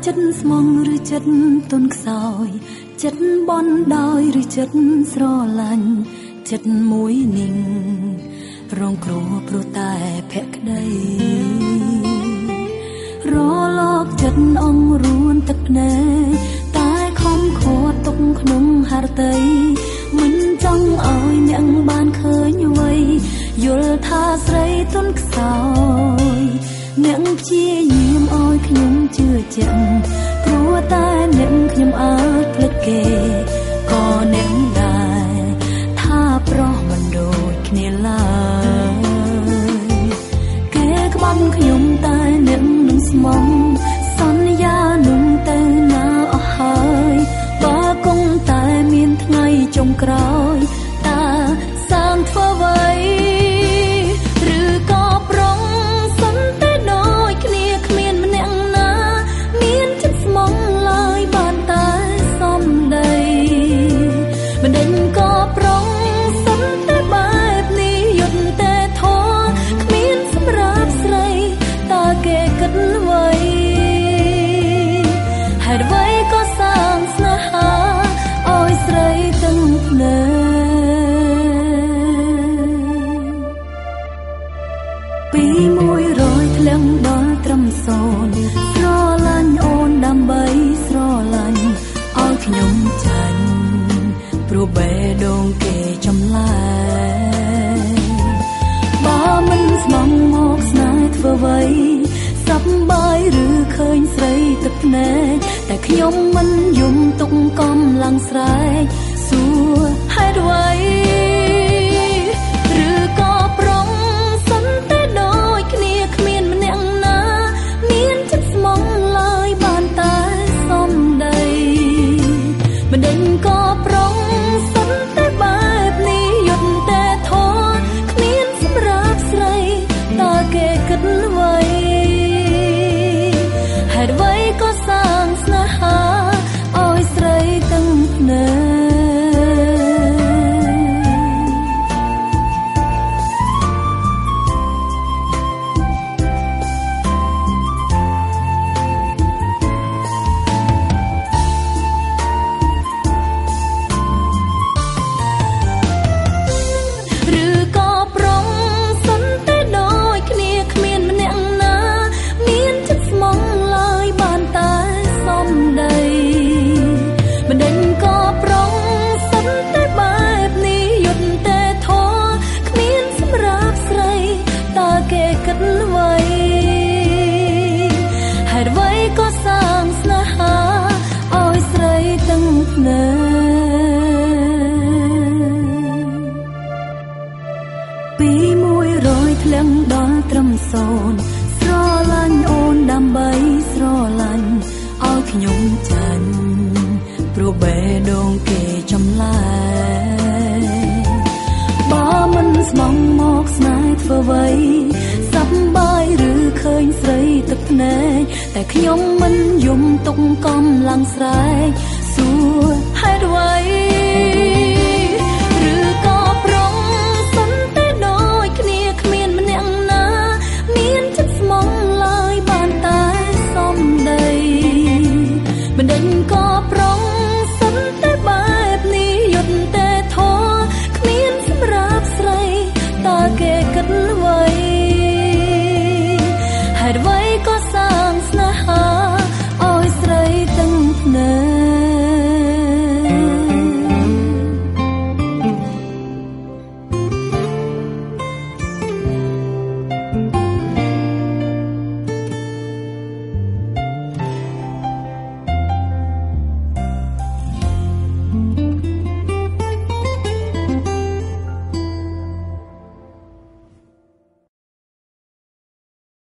ចិត្តស្មងឬចិត្តទន់ខ្សោយចិត្តបន់ដោយឬចិត្តស្រឡាញ់ចិត្តមួយนิ่งរងគ្រោះព្រោះតែភក្តីរលកចិត្តអង្រួនទឹកភ្នែកតែខំខាត់ទុកក្នុងហារតីមិនចង់ឲ្យអ្នកបានឃើញអ្វីយល់ថាស្រីទន់ខ្សោយអ្នកព្យាយាមឲ្យខ្ញុំជឿជាក់ព្រោះតែអ្នកខ្ញុំអាចភ្លេចគេក៏អ្នកដែរថាប្រុសមិនដូចគ្នាឡើយគេក្បត់ខ្ញុំតែអ្នកនឹងស្មងសន្យានឹងទៅណាអស់ហើយបើគង់តែមានថ្ងៃចុងក្រោយតើសានធ្វើអ្វីឬក៏ប្រុងសិនតែដូចគ្នាគ្មានម្នាក់ណាមានចិត្តស្មងឡើយបានតែសំដីមិនដេញក៏ប្រុងសិនតែបែបនេះយុទ្ធតែធေါ်គ្មានសម្រាប់ស្រីតើគេគិតអ្វីហេតុអ្វីក៏សាងស្នេហាឲ្យស្រីទាំងភ្នែកពី100ធ្លឹងដល់ត្រឹម0ស្រឡាញ់អូនដើម្បីស្រឡាញ់ឲ្យខ្ញុំចាញ់ព្រោះបេះដូងគេចម្លែកបើមិនស្មងមកស្នេហ៍ធ្វើអ្វីសប្បាយឬឃើញស្រីទឹកភ្នែកតែខ្ញុំមិនយំទុកកំឡុងស្រែកសួរហេតុអ្វីឬក៏ប្រុងសិនតែដូចគ្នាគ្មានម្នាក់ណាមានចិត្តស្មងឡើយបានតែសំដីមិនដេញក៏ប្រុងសិនតែបែបនេះយុទ្ធតែធေါ်គ្មានសម្រាប់ស្រីតើគេគិតអ្វីហេតុអ្វីក៏សាងស្នេហាឲ្យស្រីទាំងភ្នែកក៏សាងស្នេហាឲ្យស្រីទាំងភ្នែកពី100ធ្លឹងដល់ត្រឹម0ស្រឡាញ់អូនដើម្បីស្រឡាញ់ឲ្យខ្ញុំចាញ់ព្រោះបេះដូងគេចម្លែកបើមិនស្មងមកស្នេហ៍ធ្វើអ្វីសប្បាយឬឃើញស្រីទឹកភ្នែកតែខ្ញុំមិនយំទុកកំឡុងស្រែកសួរហេតុអ្វី